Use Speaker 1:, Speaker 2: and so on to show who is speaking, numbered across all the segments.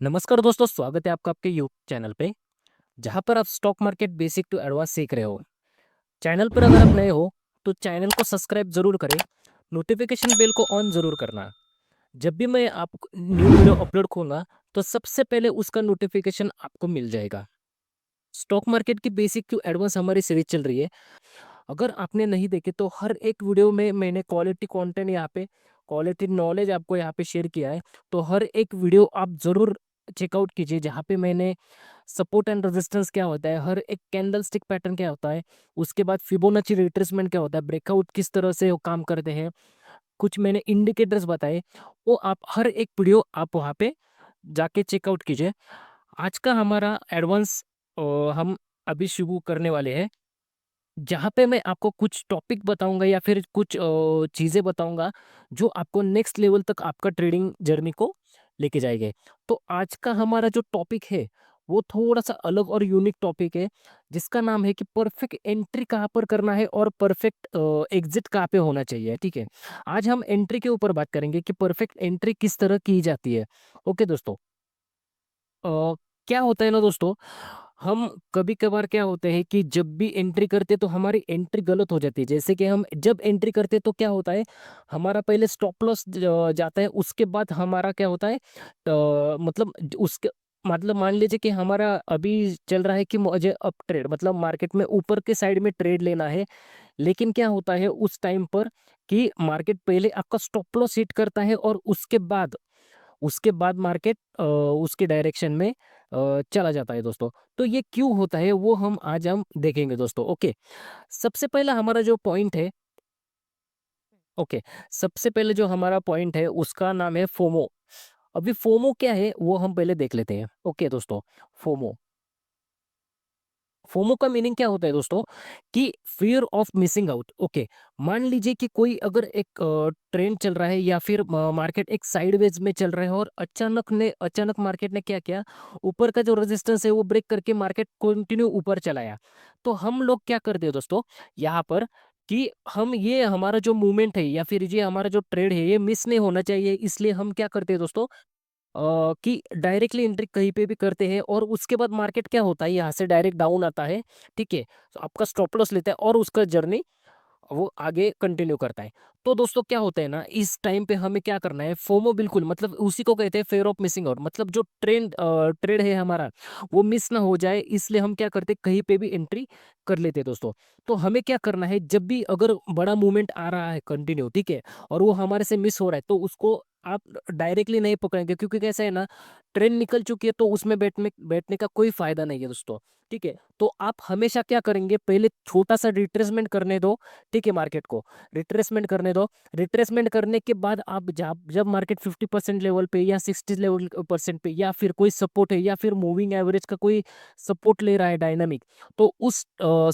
Speaker 1: नमस्कार दोस्तों, स्वागत है आपका आपके यूट्यूब चैनल पे, जहाँ पर आप stock market basic to advance सीख रहे हो। चैनल पर अगर आप नए हो, तो चैनल को सब्सक्राइब ज़रूर करें, नोटिफिकेशन बेल को ऑन ज़रूर करना। जब भी मैं आप न्यू वीडियो अपलोड करूँगा, तो सबसे पहले उसका नोटिफिकेशन आपको मिल जाएगा। स्टॉक मार्केट की बेसिक टू एडवांस हमारी सीरीज चल रही है। अगर आपने नहीं देखे तो हर एक वीडियो में मैंने क्वालिटी कंटेंट यहाँ पे, क्वालिटी नॉलेज आपको यहाँ पे शेयर किया है। तो हर एक वीडियो आप ज़रूर चेकआउट कीजिए, जहाँ पे मैंने सपोर्ट एंड रेजिस्टेंस क्या होता है, हर एक कैंडल स्टिक पैटर्न क्या होता है, उसके बाद फिबोनाची रिट्रेसमेंट क्या होता है, ब्रेकआउट किस तरह से वो काम करते हैं, कुछ मैंने इंडिकेटर्स बताए, वो आप हर एक वीडियो आप वहाँ पे जाके चेकआउट कीजिए। आज का हमारा एडवांस हम अभी शुरू करने वाले हैं, जहाँ पे मैं आपको कुछ टॉपिक बताऊँगा या फिर कुछ चीज़ें बताऊँगा, जो आपको नेक्स्ट लेवल तक आपका ट्रेडिंग जर्नी को लेके जाएँगे। तो आज का हमारा जो टॉपिक है, वो थोड़ा-सा अलग और यूनिक टॉपिक है, जिसका नाम है कि परफेक्ट एंट्री कहाँ पर करना है और परफेक्ट एग्ज़िट कहाँ पे होना चाहिए, ठीक है? आज हम एंट्री के ऊपर बात करेंगे कि परफेक्ट एंट्री किस तरह की जाती है। ओके दोस्तों। अ, क्या होता है ना दोस्तों, हम कभी-कभार क्या होता है कि जब भी एंट्री करते हैं तो हमारी एंट्री गलत हो जाती है। जैसे कि हम जब एंट्री करते हैं तो क्या होता है, हमारा पहले स्टॉप लॉस जाता है, उसके बाद हमारा क्या होता है, मतलब उसके मतलब मान लीजिए कि हमारा अभी चल रहा है कि मुझे अप ट्रेड मतलब मार्केट में ऊपर के साइड में ट्रेड लेना है। लेकिन क्या होता है उस टाइम पर कि मार्केट पहले आपका स्टॉप लॉस हिट करता है और उसके बाद मार्केट उसके डायरेक्शन में चला जाता है दोस्तों। तो ये क्यों होता है वो हम आज देखेंगे दोस्तों। ओके, सबसे पहला हमारा जो पॉइंट है, ओके, सबसे पहले जो हमारा पॉइंट है उसका नाम है फोमो। अभी फोमो क्या है वो हम पहले देख लेते हैं। ओके दोस्तों, फोमो फोमो का मीनिंग क्या होता है दोस्तों, कि fear of missing out. Okay, मान लीजिए कि कोई अगर एक ट्रेंड चल रहा है या फिर मार्केट एक साइडवेज में चल रहा है और अचानक मार्केट ने क्या किया, ऊपर का जो रेजिस्टेंस है वो ब्रेक करके मार्केट कंटिन्यू ऊपर चलाया। तो हम लोग क्या करते हैं दोस्तों, यहाँ पर कि हम ये हमारा जो मूवमेंट है या फिर ये हमारा जो ट्रेड है ये मिस नहीं होना चाहिए, इसलिए हम क्या करते हैं दोस्तों, कि डायरेक्टली एंट्री कहीं पे भी करते हैं और उसके बाद मार्केट क्या होता है, यहाँ से डायरेक्ट डाउन आता है, ठीक है? तो आपका स्टॉप लॉस लेता है और उसका जर्नी वो आगे कंटिन्यू करता है। तो दोस्तों क्या होता है ना, इस टाइम पे हमें क्या करना है, फोमो बिल्कुल मतलब उसी को कहते हैं फेयर ऑफ मिसिंग आउट, मतलब जो ट्रेड है हमारा वो मिस ना हो जाए, इसलिए हम क्या करते हैं कहीं पे भी एंट्री कर लेते हैं दोस्तों। तो हमें क्या करना है, जब भी अगर बड़ा मूवमेंट आ रहा है कंटिन्यू, ठीक है, और वो हमारे से मिस हो रहा है तो उसको आप डायरेक्टली नहीं पकड़ेंगे, क्योंकि कैसा है ना, ट्रेन निकल चुकी है तो उसमें बैठने बैठने का कोई फायदा नहीं है दोस्तों। ठीक है, तो आप हमेशा क्या करेंगे, पहले छोटा सा रिट्रेसमेंट करने दो, ठीक है, मार्केट को रिट्रेसमेंट करने दो। रिट्रेसमेंट करने के बाद आप जब जब मार्केट 50% लेवल पे या 60 लेवल परसेंट पे या फिर कोई सपोर्ट है या फिर मूविंग एवरेज का कोई सपोर्ट ले रहा है डायनामिक, तो उस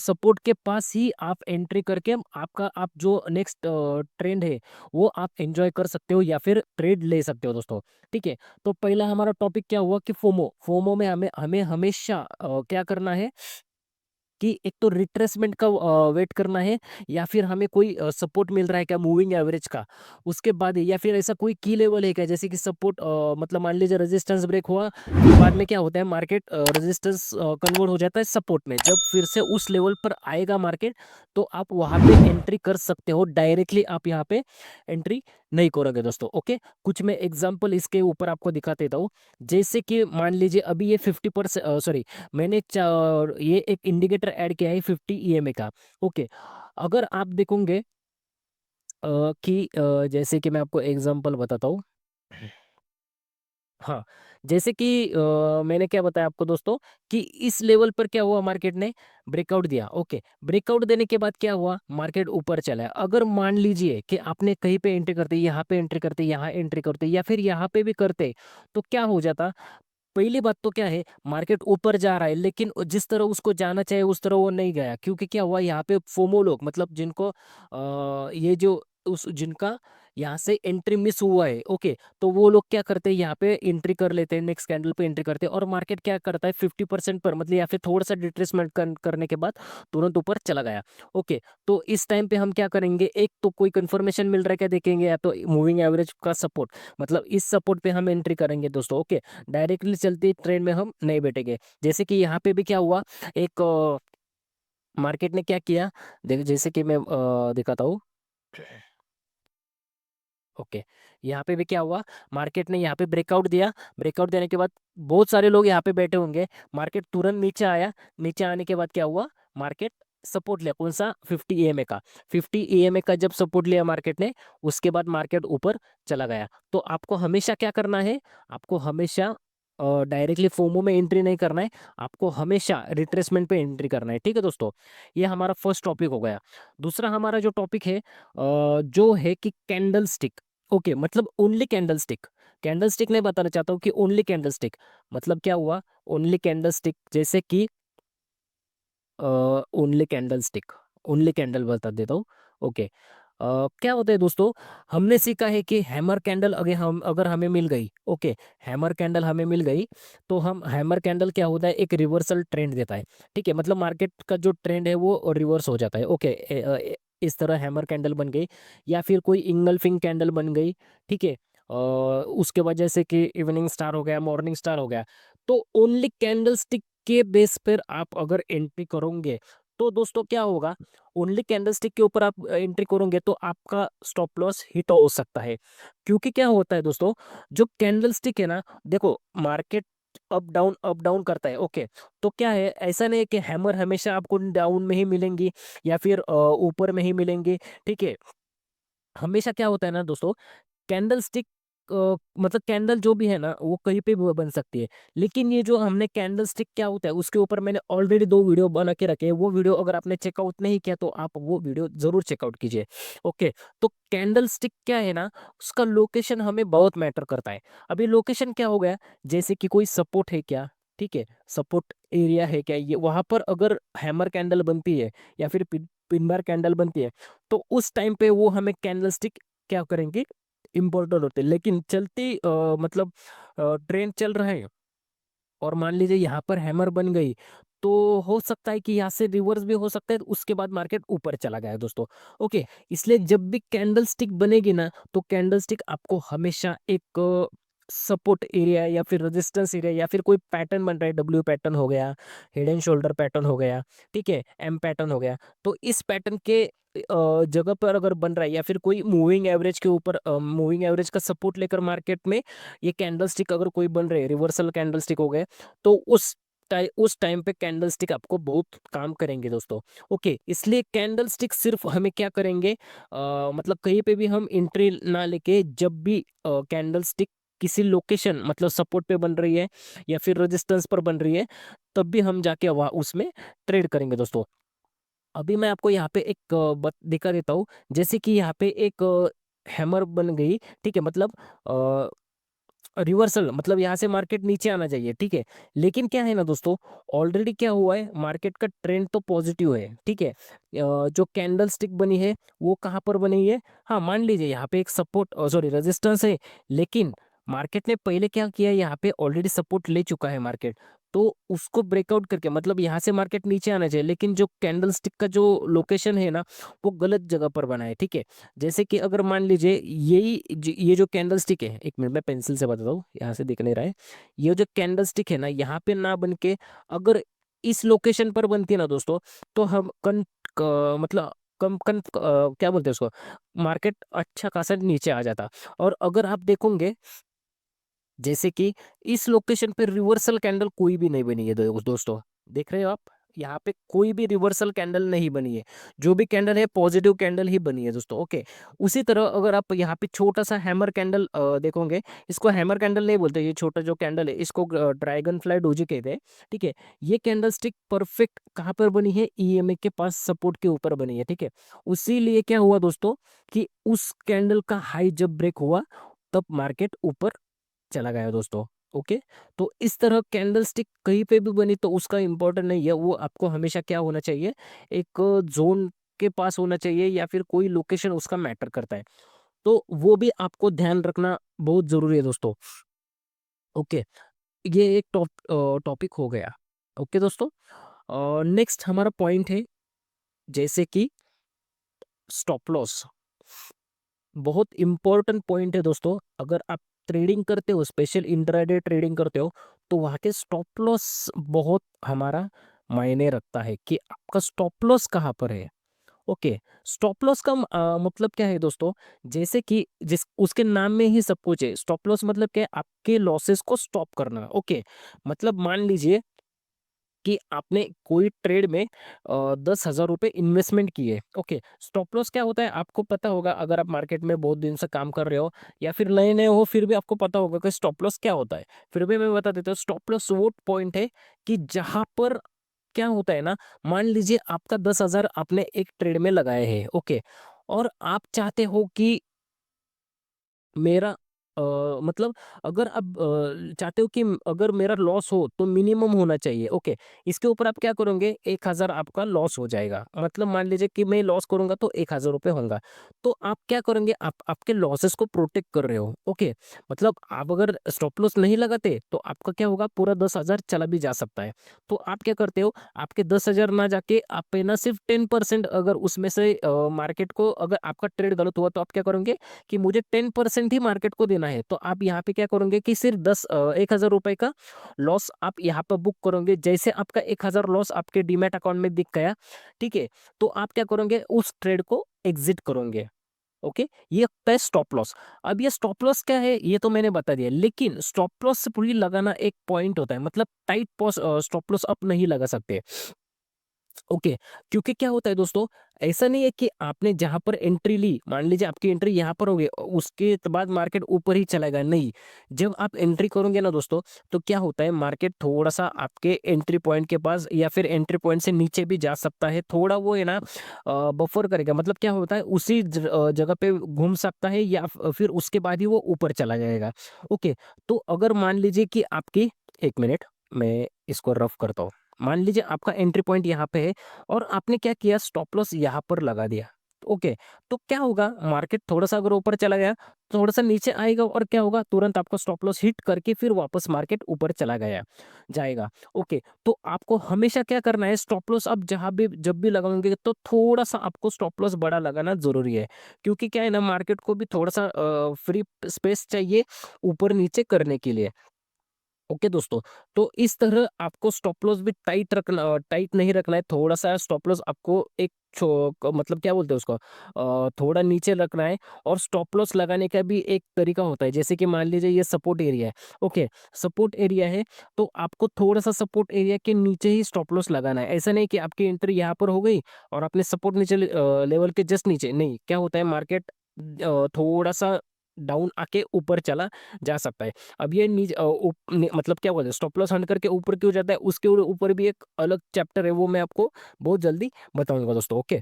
Speaker 1: सपोर्ट के पास ही आप एंट्री करके आप जो नेक्स्ट ट्रेंड है वो आप एंजॉय कर सकते हो या फिर ट्रेड ले सकते हो दोस्तों। ठीक है, तो पहला हमारा टॉपिक क्या हुआ कि फोमो फोमो में हमें हमें हमेशा क्या करना है कि एक तो रिट्रेसमेंट का वेट करना है, या फिर हमें कोई सपोर्ट मिल रहा है क्या मूविंग एवरेज का, उसके बाद या फिर ऐसा कोई की लेवल है क्या, जैसे कि सपोर्ट मतलब मान लीजिए रेजिस्टेंस ब्रेक हुआ, फिर बाद में क्या होता है मार्केट रेजिस्टेंस कन्वर्ट हो जाता है सपोर्ट में, जब फिर से उस लेवल पर आएगा मार्केट, तो आप वहां पे एंट्री कर सकते हो, डायरेक्टली आप यहाँ पे एंट्री नहीं करोगे दोस्तों। ओके, कुछ मैं एग्जांपल इसके ऊपर आपको दिखा देता हूँ। जैसे कि मान लीजिए अभी ये 50% सॉरी, मैंने ये एक इंडिकेटर ऐड किया है 50 ईएमए का। ओके, अगर आप देखोगे कि जैसे कि मैं आपको एग्जांपल बताता हूँ। हाँ, जैसे कि मैंने क्या बताया आपको दोस्तों, कि इस लेवल पर क्या हुआ, मार्केट ने ब्रेकआउट दिया। ओके, ब्रेकआउट देने के बाद क्या हुआ, मार्केट ऊपर चला है। अगर मान लीजिए कि आपने कहीं पे एंट्री करते, यहाँ पे एंट्री करते, यहाँ एंट्री करते या फिर यहाँ पे भी करते, तो क्या हो जाता, पहली बात तो क्या है, मार्केट ऊपर जा रहा है लेकिन जिस तरह उसको जाना चाहिए उस तरह वो नहीं गया, क्योंकि क्या हुआ यहाँ पे फोमो लोग, मतलब जिनको ये जो उस जिनका यहाँ से एंट्री मिस हुआ है, ओके, तो वो लोग क्या करते हैं, यहाँ पे एंट्री कर लेते हैं, नेक्स्ट कैंडल पे एंट्री करते हैं, और मार्केट क्या करता है 50% पर, मतलब या फिर थोड़ा सा डिट्रेसमेंट करने के बाद तुरंत ऊपर चला गया। ओके, तो इस टाइम पे हम क्या करेंगे, एक तो कोई कंफर्मेशन मिल रहा है क्या देखेंगे, या तो मूविंग एवरेज का सपोर्ट, मतलब इस सपोर्ट पे हम एंट्री करेंगे दोस्तों। ओके, डायरेक्टली चलती ट्रेंड में हम नहीं बैठेंगे। जैसे कि यहाँ पे भी क्या हुआ, एक मार्केट ने क्या किया, देख जैसे कि मैं दिखाता हूँ। ओके, यहाँ पे भी क्या हुआ, मार्केट ने यहाँ पे ब्रेकआउट दिया, ब्रेकआउट देने के बाद बहुत सारे लोग यहाँ पे बैठे होंगे, मार्केट तुरंत नीचे आया, नीचे आने के बाद क्या हुआ, मार्केट सपोर्ट लिया, कौन सा 50 EMA का, 50 EMA का जब सपोर्ट लिया मार्केट ने, उसके बाद मार्केट ऊपर चला गया। तो आपको हमेशा क्या करना है, आपको हमेशा डायरेक्टली फोमो में एंट्री नहीं करना है, आपको हमेशा रिट्रेसमेंट पे एंट्री करना है, ठीक है दोस्तों। ये हमारा फर्स्ट टॉपिक हो गया। दूसरा हमारा जो टॉपिक है जो है कि कैंडल स्टिक। ओके, मतलब only candle stick, candle stick नहीं बताना चाहता हूँ कि ओनली कैंडल स्टिक, मतलब क्या हुआ, ओनली कैंडल स्टिक, जैसे कि only candle stick, only candle बता देता हूँ। ओके, क्या होता है दोस्तों, हमने सीखा है कि हैमर कैंडल अगर हमें मिल गई, ओके, हैमर कैंडल हमें मिल गई, तो हम हैमर कैंडल क्या होता है, एक रिवर्सल ट्रेंड देता है, ठीक है, मतलब मार्केट का जो ट्रेंड है वो रिवर्स हो जाता है। ओके, इस तरह हैमर कैंडल बन गई, या फिर कोई इंगल्फिंग कैंडल बन गई, ठीक है, उसके वजह से कि इवनिंग स्टार हो गया, मॉर्निंग स्टार हो गया, तो ओनली कैंडल स्टिक के बेस पर आप अगर एंट्री करोगे, तो दोस्तों क्या होगा, ओनली कैंडलस्टिक के ऊपर आप एंट्री करोगे तो आपका स्टॉप लॉस हिट हो सकता है। क्योंकि क्या होता है दोस्तों, जो कैंडलस्टिक है ना, देखो मार्केट अप डाउन करता है, ओके, तो क्या है, ऐसा नहीं है कि हैमर हमेशा आपको डाउन में ही मिलेंगी या फिर ऊपर में ही मिलेंगी, ठीक है। हमेशा क्या होता है ना दोस्तों, कैंडल स्टिक मतलब कैंडल जो भी है ना वो कहीं पे भी बन सकती है, लेकिन ये जो हमने कैंडल स्टिक क्या होता है उसके ऊपर मैंने ऑलरेडी 2 वीडियो बना के रखे हैं, वो वीडियो अगर आपने चेकआउट नहीं किया तो आप वो वीडियो जरूर चेकआउट कीजिए। ओके, तो कैंडल स्टिक क्या है ना, उसका लोकेशन हमें बहुत मैटर करता है। अभी लोकेशन क्या हो गया, जैसे कि कोई सपोर्ट है क्या, ठीक है, सपोर्ट एरिया है क्या, ये वहां पर अगर हैमर कैंडल बनती है या फिर पिन बार कैंडल बनती है, तो उस टाइम पे वो हमें कैंडल स्टिक क्या करेंगे, इम्पोर्टेंट होते हैं। लेकिन चलती मतलब ट्रेन चल रहा है और मान लीजिए यहाँ पर हैमर बन गई, तो हो सकता है कि यहाँ से रिवर्स भी हो सकता है, तो उसके बाद मार्केट ऊपर चला गया दोस्तों। ओके, इसलिए जब भी कैंडल स्टिक बनेगी ना, तो कैंडल स्टिक आपको हमेशा एक सपोर्ट एरिया या फिर रेजिस्टेंस एरिया या फिर कोई पैटर्न बन रहा है, डब्ल्यू पैटर्न हो गया, हेड एंड शोल्डर पैटर्न हो गया, ठीक है, एम पैटर्न हो गया, तो इस पैटर्न के जगह पर अगर बन रहा है, या फिर कोई मूविंग एवरेज के ऊपर मूविंग एवरेज का सपोर्ट लेकर मार्केट में ये कैंडल स्टिक अगर कोई बन रहे, रिवर्सल कैंडल स्टिक हो गए, तो उस टाइम पे कैंडल स्टिक आपको बहुत काम करेंगे दोस्तों। ओके, इसलिए कैंडल स्टिक सिर्फ हमें क्या करेंगे, मतलब कहीं पे भी हम एंट्री ना लेके, जब भी कैंडल स्टिक किसी लोकेशन मतलब सपोर्ट पे बन रही है या फिर रेजिस्टेंस पर बन रही है, तब भी हम जाके वहाँ उसमें ट्रेड करेंगे दोस्तों। अभी मैं आपको यहाँ पे एक दिखा देता हूँ, जैसे कि यहाँ पे एक हैमर बन गई, ठीक है, मतलब रिवर्सल, मतलब यहाँ से मार्केट नीचे आना चाहिए, ठीक है, लेकिन क्या है ना दोस्तों, ऑलरेडी क्या हुआ है, मार्केट का ट्रेंड तो पॉजिटिव है, ठीक है, जो कैंडल स्टिक बनी है वो कहाँ पर बनी है, हाँ मान लीजिए यहाँ पे एक सपोर्ट सॉरी रेजिस्टेंस है, लेकिन मार्केट ने पहले क्या किया, यहाँ पे ऑलरेडी सपोर्ट ले चुका है मार्केट, तो उसको ब्रेकआउट करके मतलब यहाँ से मार्केट नीचे आना चाहिए, लेकिन जो कैंडल स्टिक का जो लोकेशन है ना वो गलत जगह पर बना है, ठीक है। जैसे कि अगर मान लीजिए ये जो कैंडल स्टिक है, एक मिनट मैं पेंसिल से बताता हूँ, यहाँ से दिख नहीं रहा है, ये जो कैंडल स्टिक है ना यहाँ पे ना बन के अगर इस लोकेशन पर बनती है ना दोस्तों, तो हम मतलब क्या बोलते हैं उसको, मार्केट अच्छा खासा नीचे आ जाता। और अगर आप देखोगे, जैसे कि इस लोकेशन पे रिवर्सल कैंडल कोई भी नहीं बनी है दोस्तों, देख रहे हो आप, यहाँ पे कोई भी रिवर्सल कैंडल नहीं बनी है, जो भी कैंडल है पॉजिटिव कैंडल ही बनी है दोस्तों। ओके, उसी तरह अगर आप यहाँ पे छोटा सा हैमर कैंडल देखोगे, इसको हैमर कैंडल नहीं बोलते, ये छोटा जो कैंडल है इसको ड्रैगन फ्लाई डोजी कहते हैं, ठीक है। ये कैंडल स्टिक परफेक्ट कहाँ पर बनी है, ईएमए के पास सपोर्ट के ऊपर बनी है, ठीक है। उसी लिए क्या हुआ दोस्तों, कि उस कैंडल का हाई जब ब्रेक हुआ, तब मार्केट ऊपर चला गया दोस्तों। ओके, तो इस तरह कैंडल स्टिक कहीं पे भी बनी तो उसका इंपॉर्टेंट नहीं है, वो आपको हमेशा क्या होना चाहिए, एक जोन के पास होना चाहिए या फिर कोई लोकेशन उसका मैटर करता है। तो वो भी आपको ध्यान रखना बहुत ज़रूरी है दोस्तों। ओके, ये एक टॉपिक हो गया। ओके दोस्तों, नेक्स्ट हमारा पॉइंट है जैसे कि स्टॉप लॉस। बहुत इंपॉर्टेंट पॉइंट है दोस्तों। अगर आप ट्रेडिंग करते हो, स्पेशल इंट्राडे ट्रेडिंग करते हो, तो वहाँ के स्टॉप लॉस बहुत हमारा मायने रखता है कि आपका स्टॉप लॉस कहाँ पर है। ओके, स्टॉप लॉस का मतलब क्या है दोस्तों? जैसे कि जिस उसके नाम में ही सब कुछ है। स्टॉप लॉस मतलब क्या है? आपके लॉसेस को स्टॉप करना। ओके, मतलब मान लीजिए कि आपने कोई ट्रेड में 10,000 रुपये इन्वेस्टमेंट किए। ओके, स्टॉप लॉस क्या होता है आपको पता होगा, अगर आप मार्केट में बहुत दिन से काम कर रहे हो या फिर नए नए हो, फिर भी आपको पता होगा कि स्टॉप लॉस क्या होता है। फिर भी मैं बता देता हूँ, स्टॉप लॉस वो पॉइंट है कि जहां पर क्या होता है ना, मान लीजिए आपका 10,000 आपने एक ट्रेड में लगाए हैं। ओके, और आप चाहते हो कि मेरा मतलब अगर आप चाहते हो कि अगर मेरा लॉस हो तो मिनिमम होना चाहिए। ओके, इसके ऊपर आप क्या करोगे, 1,000 आपका लॉस हो जाएगा। मतलब मान लीजिए कि मैं लॉस करूंगा तो 1,000 रुपये होगा। तो आप क्या करेंगे, आप आपके लॉसेस को प्रोटेक्ट कर रहे हो। ओके, मतलब आप अगर स्टॉप लॉस नहीं लगाते तो आपका क्या होगा, पूरा 10,000 चला भी जा सकता है। तो आप क्या करते हो, आपके 10,000 ना जाके आप पे ना सिर्फ 10%, अगर उसमें से मार्केट को, अगर आपका ट्रेड गलत हुआ तो आप क्या करोगे कि मुझे 10% ही मार्केट को देना है, तो आप यहाँ पे क्या करोगे कि सिर्फ 1,000 रुपए का लॉस आप यहाँ पर बुक करोगे। जैसे आपका 1,000 लॉस आपके डीमैट अकाउंट में दिख गया, ठीक है, तो आप क्या करोगे, उस ट्रेड को एग्जिट करोगे। ओके, ये होता है स्टॉप लॉस। अब ये स्टॉप लॉस क्या है ये तो मैंने बता दिया, लेकिन स्टॉप लॉस से पूरी लगाना एक पॉइंट होता है। मतलब टाइट स्टॉप लॉस आप नहीं लगा सकते। ओके, क्योंकि क्या होता है दोस्तों, ऐसा नहीं है कि आपने जहां पर एंट्री ली, मान लीजिए आपकी एंट्री यहां पर होगी, उसके बाद मार्केट ऊपर ही चलेगा नहीं। जब आप एंट्री करोगे ना दोस्तों, तो क्या होता है, मार्केट थोड़ा सा आपके एंट्री पॉइंट के पास या फिर एंट्री पॉइंट से नीचे भी जा सकता है। थोड़ा वो है ना, बफर करेगा। मतलब क्या होता है, उसी जगह पे घूम सकता है या फिर उसके बाद ही वो ऊपर चला जाएगा। ओके, तो अगर मान लीजिए कि आपकी, एक मिनट मैं इसको रफ करता हूँ। मान लीजिए आपका एंट्री पॉइंट यहाँ पे है और आपने क्या किया, स्टॉप लॉस यहाँ पर लगा दिया। ओके, तो क्या होगा, मार्केट थोड़ा सा अगर ऊपर चला गया, थोड़ा सा नीचे आएगा और क्या होगा, तुरंत आपका स्टॉप लॉस हिट करके फिर वापस मार्केट ऊपर चला गया जाएगा। ओके, तो आपको हमेशा क्या करना है, स्टॉप लॉस आप जहां भी जब भी लगाओगे तो थोड़ा सा आपको स्टॉप लॉस बड़ा लगाना जरूरी है। क्योंकि क्या है ना, मार्केट को भी थोड़ा सा फ्री स्पेस चाहिए ऊपर नीचे करने के लिए। ओके दोस्तों, तो इस तरह आपको स्टॉप लॉस भी टाइट नहीं रखना है। थोड़ा सा स्टॉप लॉस आपको एक मतलब क्या बोलते हैं उसको, थोड़ा नीचे रखना है। और स्टॉप लॉस लगाने का भी एक तरीका होता है। जैसे कि मान लीजिए ये सपोर्ट एरिया है। ओके, सपोर्ट एरिया है, तो आपको थोड़ा सा सपोर्ट एरिया के नीचे ही स्टॉप लॉस लगाना है। ऐसा नहीं कि आपकी एंट्री यहाँ पर हो गई और आपने सपोर्ट नीचे लेवल के जस्ट नीचे नहीं, क्या होता है, मार्केट थोड़ा सा डाउन आके ऊपर चला जा सकता है। अब ये मतलब क्या बोलते हैं, स्टॉप लॉस हंट करके ऊपर क्यों जाता है, उसके ऊपर भी एक अलग चैप्टर है, वो मैं आपको बहुत जल्दी बताऊंगा दोस्तों। ओके,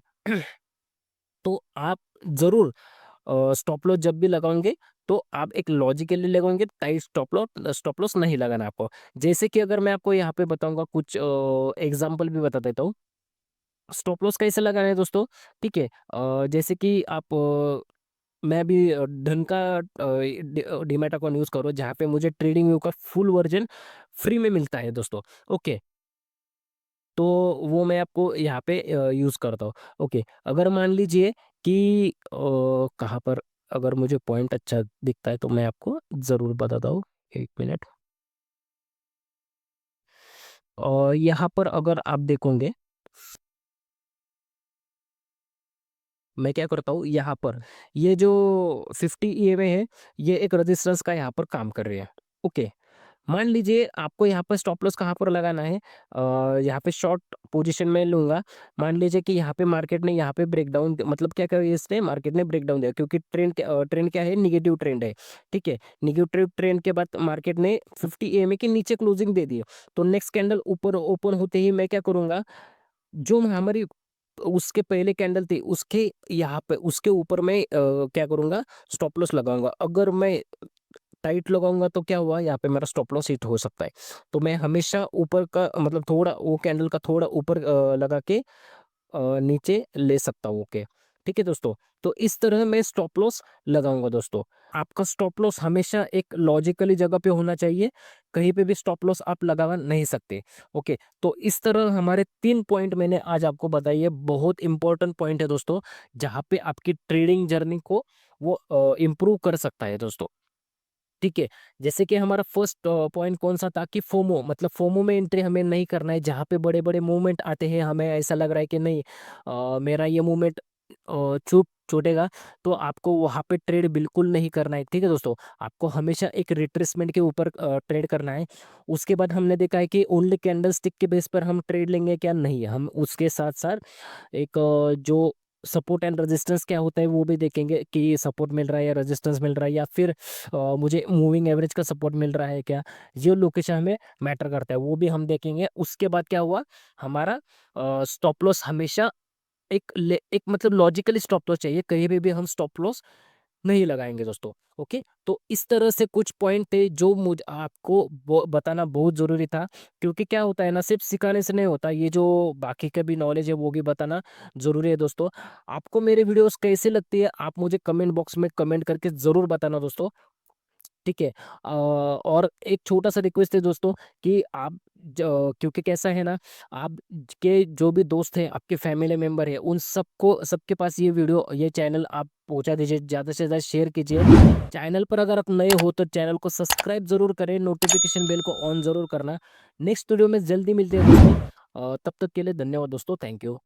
Speaker 1: तो आप जरूर स्टॉप लॉस जब भी लगाओगे तो आप एक लॉजिकली लगाओगे, टाइट स्टॉप लॉस नहीं लगाना आपको। जैसे कि अगर मैं आपको यहाँ पे बताऊंगा, कुछ एग्जांपल भी बता देता हूँ स्टॉप लॉस कैसे लगाना है दोस्तों। ठीक है, जैसे कि आप मैं अभी ढंग का डीमैट अकाउंट यूज़ करो जहाँ पे मुझे ट्रेडिंग व्यू का फुल वर्जन फ्री में मिलता है दोस्तों। ओके, तो वो मैं आपको यहाँ पे यूज़ करता हूँ। ओके, अगर मान लीजिए कि कहाँ पर अगर मुझे पॉइंट अच्छा दिखता है तो मैं आपको ज़रूर बताता हूँ। एक मिनट, और यहाँ पर अगर आप देखोगे, मैं क्या करता हूँ यहाँ पर, ये जो 50 ईएमए है, ये एक रेजिस्टेंस का यहाँ पर काम कर रही है। ओके, मान लीजिए आपको यहाँ पर स्टॉप लॉस कहाँ पर लगाना है, यहाँ पे शॉर्ट पोजीशन में लूंगा। मान लीजिए कि यहाँ पे मार्केट ने यहाँ पे ब्रेकडाउन, मतलब क्या करें, इसने मार्केट ने ब्रेकडाउन दिया क्योंकि ट्रेंड क्या है, निगेटिव ट्रेंड है। ठीक है, निगेटिव ट्रेंड के बाद मार्केट ने 50 एएमए के नीचे क्लोजिंग दे दी। तो नेक्स्ट कैंडल ऊपर ओपन होते ही मैं क्या करूंगा, जो हमारी उसके पहले कैंडल थी उसके यहाँ पे उसके ऊपर मैं क्या करूंगा, स्टॉप लॉस लगाऊंगा। अगर मैं टाइट लगाऊंगा तो क्या हुआ, यहाँ पे मेरा स्टॉप लॉस हिट हो सकता है। तो मैं हमेशा ऊपर का, मतलब थोड़ा वो कैंडल का थोड़ा ऊपर लगा के नीचे ले सकता हूँ। ओके, ठीक है दोस्तों? तो इस तरह मैं स्टॉप लॉस लगाऊँगा दोस्तों। आपका स्टॉप लॉस हमेशा एक लॉजिकली जगह पे होना चाहिए, कहीं पे भी स्टॉप लॉस आप लगा नहीं सकते। ओके, तो इस तरह हमारे 3 पॉइंट मैंने आज आपको बताई है, बहुत इम्पोर्टेंट पॉइंट है दोस्तों, जहाँ पे आपकी ट्रेडिंग जर्नी को वो इम्प्रूव कर सकता है दोस्तों। ठीक है, जैसे कि हमारा फर्स्ट पॉइंट कौन-सा था कि फोमो, मतलब फोमो में एंट्री हमें नहीं करना है, जहाँ पे बड़े-बड़े मूवमेंट आते हैं, हमें ऐसा लग रहा है कि नहीं मेरा ये मूवमेंट चूक छूटेगा, तो आपको वहाँ पे ट्रेड बिल्कुल नहीं करना है, ठीक है दोस्तों? आपको हमेशा एक रिट्रेसमेंट के ऊपर ट्रेड करना है। उसके बाद हमने देखा है कि ओनली कैंडलस्टिक के बेस पर हम ट्रेड लेंगे क्या? नहीं, हम उसके साथ-साथ एक जो सपोर्ट एंड रेजिस्टेंस क्या होता है वो भी देखेंगे कि सपोर्ट मिल रहा है या रेजिस्टेंस मिल रहा है, या फिर मुझे मूविंग एवरेज का सपोर्ट मिल रहा है क्या? ये लोकेशन हमें मैटर करता है, वो भी हम देखेंगे। उसके बाद क्या हुआ, हमारा स्टॉप लॉस हमेशा एक मतलब लॉजिकली स्टॉप लॉस चाहिए, कहीं पे भी हम स्टॉप लॉस नहीं लगाएँगे दोस्तों, ओके? तो इस तरह से कुछ पॉइंट थे जो मुझ आपको बताना बहुत ज़रूरी था, क्योंकि क्या होता है ना, सिर्फ़ सिखाने से नहीं होता, ये जो बाकी का भी नॉलेज है वो भी बताना ज़रूरी है दोस्तों। आपको मेरे वीडियोज़ कैसी लगती है, आप मुझे कमेंट बॉक्स में कमेंट करके ज़रूर बताना दोस्तों। ठीक है। और एक छोटा-सा रिक्वेस्ट है दोस्तों कि आप ज क्योंकि कैसा है ना, आप के जो भी दोस्त हैं, आपके फैमिली मेंबर हैं, उन सबको सबके पास ये वीडियो, ये चैनल आप पहुँचा दीजिए, ज़्यादा से ज़्यादा शेयर कीजिए। चैनल पर अगर आप नए हो तो चैनल को सब्सक्राइब ज़रूर करें, नोटिफ़िकेशन बेल को ऑन ज़रूर करना। नेक्स्ट वीडियो में जल्दी मिलते हैं दोस्तों। तब तक के लिए धन्यवाद दोस्तों, थैंक यू।